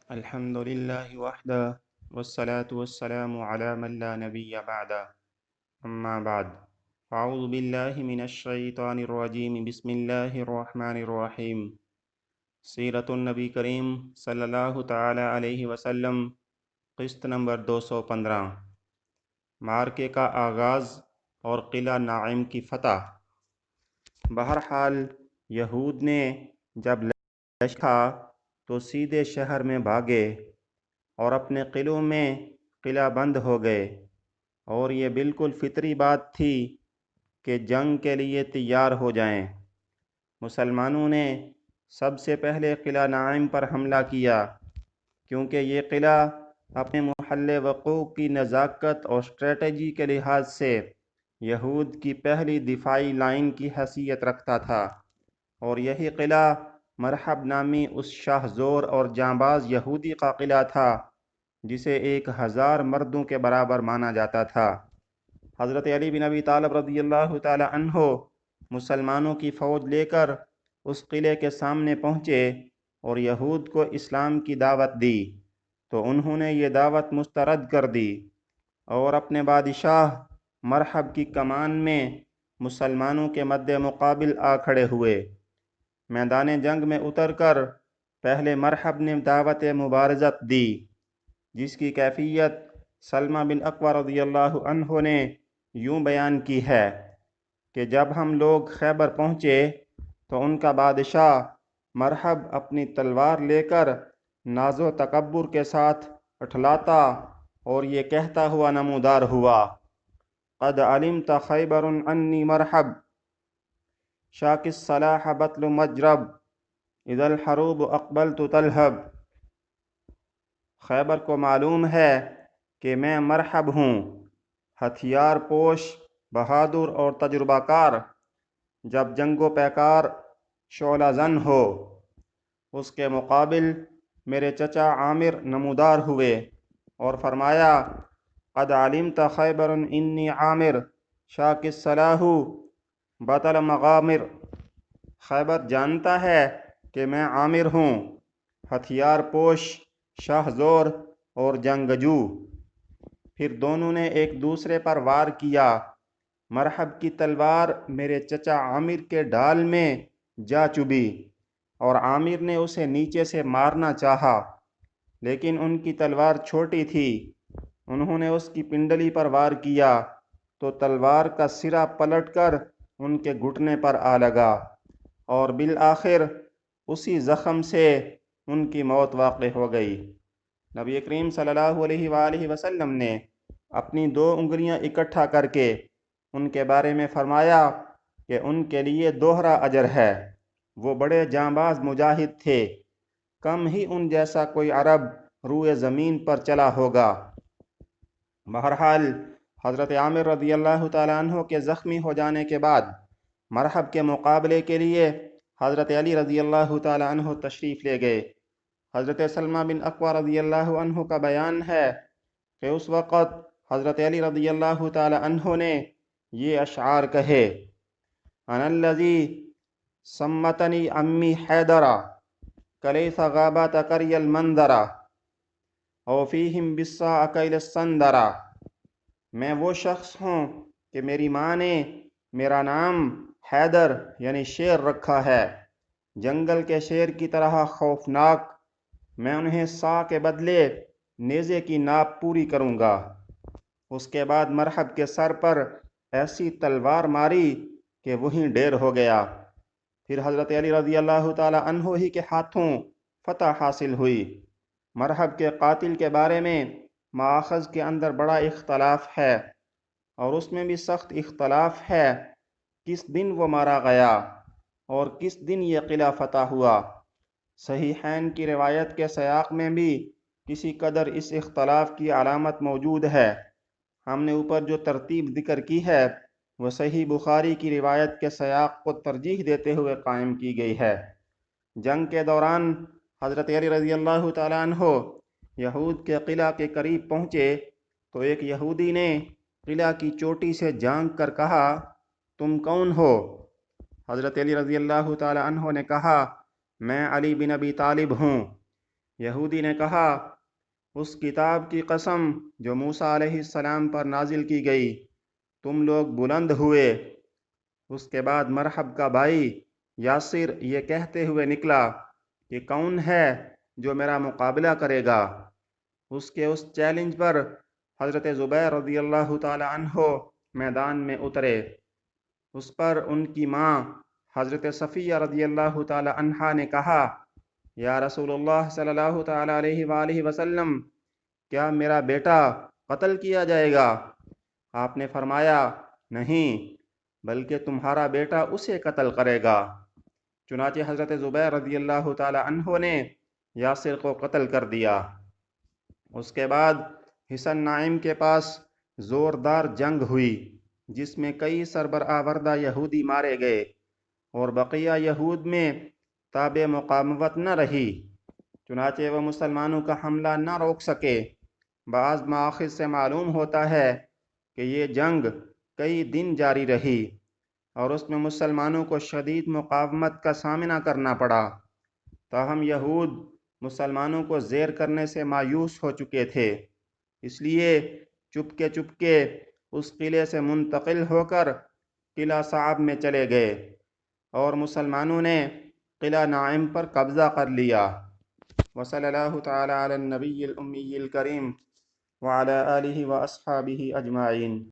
الحمد لله وحده والصلاة والسلام على من لا نبي بعده أما بعد أعوذ بالله من الشيطان الرجيم بسم الله الرحمن الرحيم سیرت النبی کریم صلی اللہ تعالی علیہ وسلم قسط نمبر 215 معرکے کا آغاز اور قلعہ نعیم کی فتح۔ بہرحال یہود نے جب لشکا تو سیدھے شہر میں بھاگے اور اپنے قلعوں میں قلعہ بند ہو گئے، اور یہ بالکل فطری بات تھی کہ جنگ کے لیے تیار ہو جائیں۔ مسلمانوں نے سب سے پہلے قلعہ نعیم پر حملہ کیا، کیونکہ یہ قلعہ اپنے محل وقوع کی نزاکت اور اسٹریٹجی کے لحاظ سے یہود کی پہلی دفاعی لائن کی حیثیت رکھتا تھا، اور یہی قلعہ مرحب نامی اس شاہ زور اور جانباز یہودی کا قلعہ تھا جسے 1000 مردوں کے برابر مانا جاتا تھا۔ حضرت علی بن ابی طالب رضی اللہ تعالی عنہ مسلمانوں کی فوج لے کر اس قلعے کے سامنے پہنچے اور یہود کو اسلام کی دعوت دی، تو انہوں نے یہ دعوت مسترد کر دی اور اپنے بادشاہ مرحب کی کمان میں مسلمانوں کے مد مقابل آ کھڑے ہوئے۔ میدان جنگ میں اتر کر پہلے مرحب نے دعوت مبارزت دی، جس کی کیفیت سلمہ بن اکوع رضی اللہ عنہ نے یوں بیان کی ہے کہ جب ہم لوگ خیبر پہنچے تو ان کا بادشاہ مرحب اپنی تلوار لے کر ناز و تکبر کے ساتھ اٹھلاتا اور یہ کہتا ہوا نمودار ہوا: قد علمت خیبر انی مرحب شاک الصلاح بطل مجرب اذا الحروب اقبلت تلہب۔ خیبر کو معلوم ہے کہ میں مرحب ہوں، ہتھیار پوش، بہادر اور تجربہ کار، جب جنگ و پیکار شعلہ زن ہو۔ اس کے مقابل میرے چچا عامر نمودار ہوئے اور فرمایا: قد علمت خیبر انی عامر شاک الصلاح بطل مغامر۔ خیبر جانتا ہے کہ میں عامر ہوں، ہتھیار پوش، شاہ زور اور جنگجو۔ پھر دونوں نے ایک دوسرے پر وار کیا۔ مرحب کی تلوار میرے چچا عامر کے ڈال میں جا چبھی اور عامر نے اسے نیچے سے مارنا چاہا، لیکن ان کی تلوار چھوٹی تھی۔ انہوں نے اس کی پنڈلی پر وار کیا تو تلوار کا سرا پلٹ کر ان کے گھٹنے پر آ لگا، اور بالآخر اسی زخم سے ان کی موت واقع ہو گئی۔ نبی کریم صلی اللہ علیہ وآلہ وسلم نے اپنی 2 انگلیاں اکٹھا کر کے ان کے بارے میں فرمایا کہ ان کے لیے دوہرا اجر ہے۔ وہ بڑے جانباز مجاہد تھے، کم ہی ان جیسا کوئی عرب روئے زمین پر چلا ہوگا۔ بہرحال حضرت عامر رضی اللہ تعالیٰ عنہ کے زخمی ہو جانے کے بعد مرحب کے مقابلے کے لیے حضرت علی رضی اللہ تعالیٰ عنہ تشریف لے گئے۔ حضرت سلمہ بن اکوع رضی اللہ عنہ کا بیان ہے کہ اس وقت حضرت علی رضی اللہ تعالیٰ عنہ نے یہ اشعار کہے: انا الذی سمتنی امی حیدرہ کلیث غابات کری المنظرہ او فیہم بالساء کیل السندرہ۔ میں وہ شخص ہوں کہ میری ماں نے میرا نام حیدر یعنی شیر رکھا ہے، جنگل کے شیر کی طرح خوفناک۔ میں انہیں سا کے بدلے نیزے کی ناپ پوری کروں گا۔ اس کے بعد مرحب کے سر پر ایسی تلوار ماری کہ وہیں ڈیر ہو گیا۔ پھر حضرت علی رضی اللہ تعالی عنہ ہی کے ہاتھوں فتح حاصل ہوئی۔ مرحب کے قاتل کے بارے میں مآخذ کے اندر بڑا اختلاف ہے، اور اس میں بھی سخت اختلاف ہے کس دن وہ مارا گیا اور کس دن یہ قلعہ فتح ہوا۔ صحیحین کی روایت کے سیاق میں بھی کسی قدر اس اختلاف کی علامت موجود ہے۔ ہم نے اوپر جو ترتیب ذکر کی ہے وہ صحیح بخاری کی روایت کے سیاق کو ترجیح دیتے ہوئے قائم کی گئی ہے۔ جنگ کے دوران حضرت علی رضی اللہ تعالیٰ عنہ یہود کے قلعہ کے قریب پہنچے تو ایک یہودی نے قلعہ کی چوٹی سے جھانک کر کہا: تم کون ہو؟ حضرت علی رضی اللہ تعالیٰ عنہ نے کہا: میں علی بن ابی طالب ہوں۔ یہودی نے کہا، اس کتاب کی قسم جو موسیٰ علیہ السلام پر نازل کی گئی، تم لوگ بلند ہوئے۔ اس کے بعد مرحب کا بھائی یاسر یہ کہتے ہوئے نکلا کہ کون ہے جو میرا مقابلہ کرے گا۔ اس کے اس چیلنج پر حضرت زبیر رضی اللہ تعالی عنہ میدان میں اترے۔ اس پر ان کی ماں حضرت صفیہ رضی اللہ تعالی عنہا نے کہا، یا رسول اللہ صلی اللہ تعالی علیہ وآلہ وسلم، کیا میرا بیٹا قتل کیا جائے گا؟ آپ نے فرمایا، نہیں، بلکہ تمہارا بیٹا اسے قتل کرے گا۔ چنانچہ حضرت زبیر رضی اللہ تعالی عنہ نے یاسر کو قتل کر دیا۔ اس کے بعد حصن نائم کے پاس زوردار جنگ ہوئی، جس میں کئی سربرآوردہ یہودی مارے گئے اور بقیہ یہود میں تاب مقاومت نہ رہی، چنانچہ وہ مسلمانوں کا حملہ نہ روک سکے۔ بعض مآخذ سے معلوم ہوتا ہے کہ یہ جنگ کئی دن جاری رہی اور اس میں مسلمانوں کو شدید مقاومت کا سامنا کرنا پڑا، تاہم یہود مسلمانوں کو زیر کرنے سے مایوس ہو چکے تھے، اس لیے چپکے اس قلعے سے منتقل ہو کر قلعہ صعب میں چلے گئے اور مسلمانوں نے قلعہ نائم پر قبضہ کر لیا۔ وصلی اللہ تعالی علی النبی الامی الکریم وعلی آلہ واصحابہ اجمعین۔